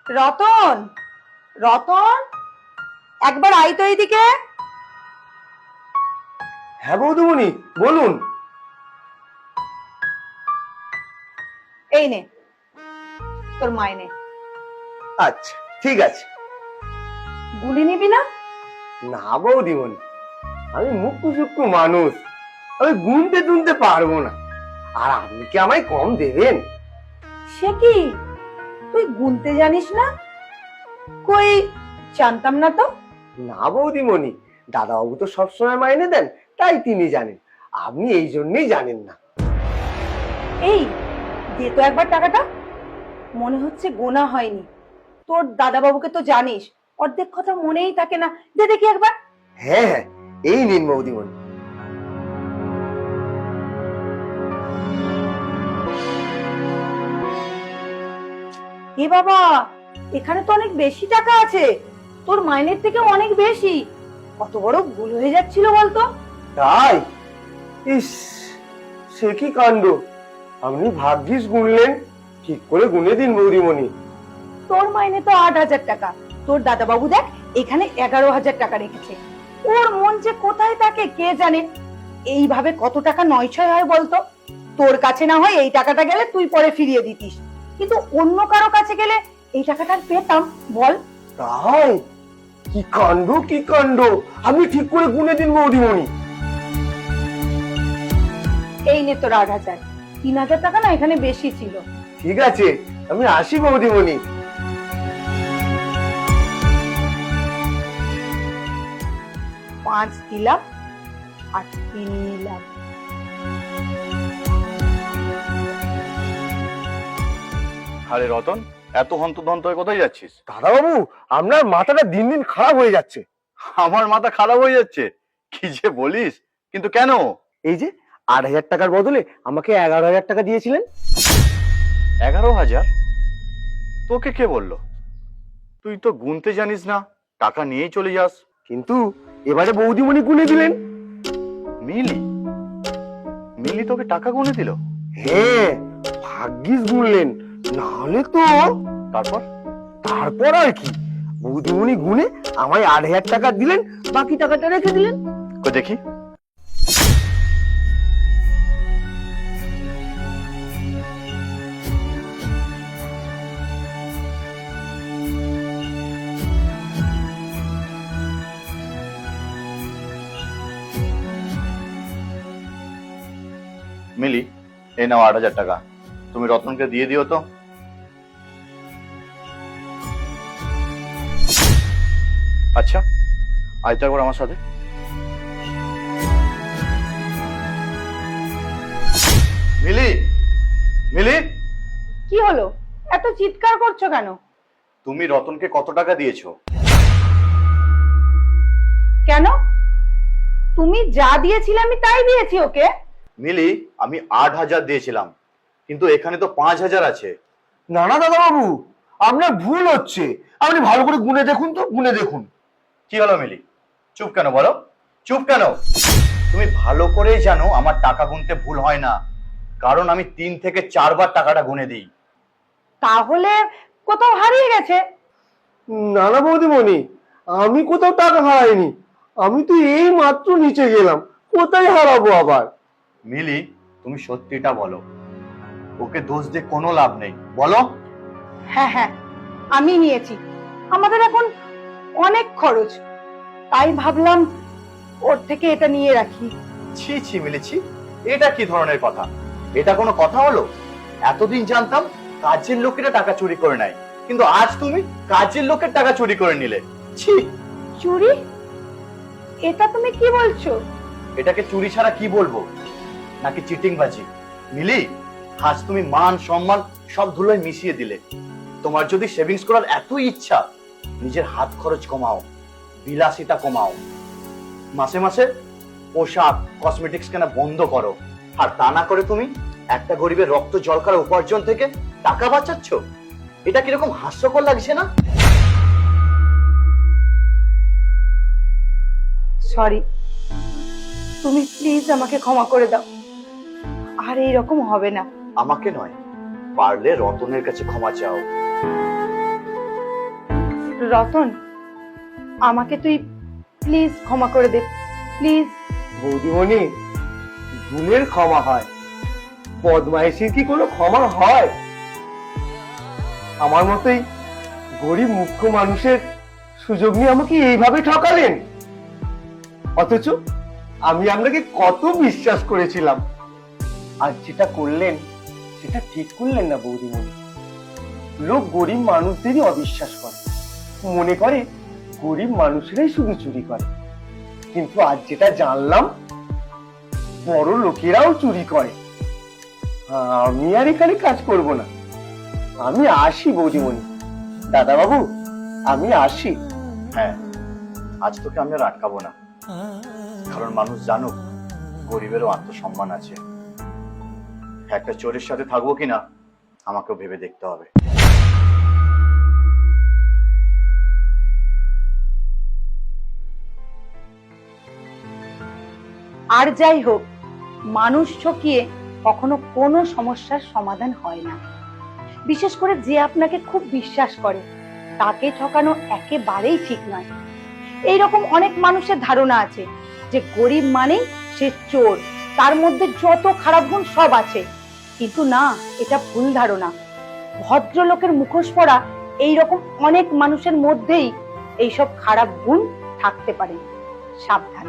রতন, রতন, একবার আই তো এইদিকে। হ্যাঁ বৌদিমণি, বলুন। এই নে তোর মাইনে। আচ্ছা ঠিক আছে। গুলি নিবি না? না বৌদিমণি, আমি মুখ্য সূক্ষ্ম মানুষ, আমি গুনতে টুনতে পারবো না। আর আপনি কি আমায় কম দেবেন? সে কি, তুই গুনতে জানিস না? কই, জানতাম না তো। না বৌদিমণি, দাদাবাবু তো সবসময় মাইনে দেন, তাই তিনি জানেন। আপনি এই জন্যই জানেন না। এই দে তো একবার টাকাটা। মনে হচ্ছে গোনা হয়নি। তোর দাদাবাবুকে তো জানিস, অর্ধেক কথা মনেই থাকে না। দে দেখি একবার। হ্যাঁ হ্যাঁ, এই নিন বৌদিমণি। এ বাবা, এখানে তো অনেক বেশি টাকা আছে, তোর মাইনের থেকে অনেক বেশি। কত বড় ভুল হয়ে যাচ্ছিল বলতো। তাই? ইস, সে কি কাণ্ড! আপনি ভাগ্যিস গুনলেন। ঠিক করে গুনে দিন বৌদিমণি। তোর মাইনে তো ৮,০০০ টাকা, তোর দাদাবাবু দেখ এখানে ১১,০০০ টাকা রেখেছে। ওর মন যে কোথায় থাকে কে জানে। এইভাবে কত টাকা নয় ছয় হয় বলতো। তোর কাছে না হয় এই টাকাটা গেলে তুই পরে ফিরিয়ে দিতিস, কিন্তু অন্য কারো কাছে গেলে এই টাকাটা পেতাম বল। তাই? কি কাণ্ড, কি কাণ্ড! আপনি ঠিক করে গুনে দিন বৌদিমণি। এই নে তোর ৮,০০০। ৩,০০০ টাকা না এখানে বেশি ছিল। ঠিক আছে, আমি আসি বৌদিমণি। ৫ দিলাম আর ৩ নিলাম। আরে রতন, এত হন্তদন্ত হয়ে কোথায় যাচ্ছিস? দাদাবাবু, আপনার মাথাটা দিন দিন খারাপ হয়ে যাচ্ছে। আমার মাথা খারাপ হয়ে যাচ্ছে? কি যে বলিস, কিন্তু কেন? এই যে ৮,০০০ টাকার বদলে আমাকে ১১,০০০ টাকা দিয়েছিলেন। ১১,০০০? তোকে কে বললো? তুই তো গুনতে জানিস না, টাকা নিয়েই চলে যাস। কিন্তু এবারে বৌদিমণি গুনে দিলেন। মিলি? মিলি তোকে টাকা গুনে দিল? হ্যাঁ, ভাগ্যিস গুনলেন, নাহলে তো। তারপর? তারপর আর কি, বৌদিমণি গুনে আমায় ৮,০০০ টাকা দিলেন, বাকি টাকাটা রেখে দিলেন। কই দেখি। মিলি, এই নাও ৮,০০০ টাকা, তুমি রতনকে দিয়ে দিও তো। আচ্ছা, আয় তো একবার আমার সাথে। মিলি, মিলি, কি হলো, এত চিৎকার করছো কেন? তুমি রতনকে কত টাকা দিয়েছো? কেন, তুমি যা দিয়েছিলে আমি তাই দিয়েছি ওকে। মিলি, আমি ৮,০০০ দিয়েছিলাম, কিন্তু এখানে তো ৫,০০০ আছে। না না দাদাবাবু, আপনার ভুল হচ্ছে। আপনি ভালো করে গুনে দেখুন তো, গুনে দেখুন। কি হলো মিলি, চুপ কেন বলো? চুপ কেন? তুমি ভালো করেই জানো আমার টাকা গুনতে ভুল হয় না, কারণ আমি ৩ থেকে ৪ বার টাকাটা গুনে দিই। তাহলে কোথাও হারিয়ে গেছে। না না বৌদিমণি, আমি কোথাও টাকা হারাইনি। আমি তো এই মাত্র নিচে গেলাম, কোথায় হারাবো আবার? মিলি, তুমি সত্যিটা বলো, ওকে দোষ দিয়ে কোনো লাভ নেই, বলো। হ্যাঁ হ্যাঁ, আমি নিয়েছি। আমাদের এখন অনেক খরচ, তাই ভাবলাম ওর থেকে এটা নিয়ে রাখি। ছি ছি মিলি, ছি, এটা কি ধরনের কথা? এটা কোনো কথা হলো? এতদিন জানতাম কাজের লোকেরা টাকা চুরি করে নেয়, কিন্তু আজ তুমি কাজের লোকের টাকা চুরি করে নিলে। ছি! চুরি? এটা তুমি কি বলছো? এটাকে চুরি ছাড়া কি বলবো? নাকি চিটিংবাজি? মিলি, আজ তুমি মান সম্মান সব ধুলোয় মিশিয়ে দিলে। তোমার যদি সেভিংস করার এত ইচ্ছা, নিজের হাত খরচ কমাও, বিলাসিতা কমাও, মাসে মাসে পোশাক কসমেটিক্স কেনা বন্ধ করো। আর তা না করে তুমি একটা গরিবের রক্ত জল করা উপার্জন থেকে টাকা বাঁচাচ্ছ। এটা কিরকম হাস্যকর লাগছে না? সরি, তুমি প্লিজ আমাকে ক্ষমা করে দাও, আর এইরকম হবে না। আমাকে নয়, পারলে রতনের কাছে ক্ষমা চাও। রতন, আমাকে তুই প্লিজ ক্ষমা করে দে, প্লিজ। বৌদিমণি, ভুলের ক্ষমা হয়, বদমাইশির কি কোনো ক্ষমা হয়? আমার মতোই গরিব মুখ্য মানুষের সুযোগ নিয়ে আমাকে এইভাবে ঠকালেন, অথচ আমি আপনাকে কত বিশ্বাস করেছিলাম। আর যেটা করলেন সেটা ঠিক করলেন না বৌদিমণি। লোক গরিব মানুষদেরই অবিশ্বাস করে, মনে করে গরিব মানুষেরাই শুধু চুরি করে। কিন্তু আজ যেটা জানলাম, বড় লোকেরাও চুরি করে। আমি আর এখানে কাজ করব না, আমি আসি বৌদিমণি। দাদা বাবু, আমি আসি। হ্যাঁ, আজ তোকে আমি আর আটকাবো না, কারণ মানুষ জানুক গরিবেরও আত্মসম্মান আছে। একটা চোরের সাথে থাকবো কিনা আমাকেও ভেবে দেখতে হবে। আর যাই হোক, মানুষ ঠকিয়ে কখনো কোনো সমস্যার সমাধান হয় না। বিশেষ করে যে আপনাকে খুব বিশ্বাস করে, তাকে ঠকানো একেবারেই ঠিক নয়। এইরকম অনেক মানুষের ধারণা আছে যে গরিব মানেই সে চোর, তার মধ্যে যত খারাপ গুণ সব আছে। কিন্তু না, এটা ভুল ধারণা। ভদ্রলোকের মুখোশ পরা এইরকম অনেক মানুষের মধ্যেই এইসব খারাপ গুণ থাকতে পারে। সাবধান।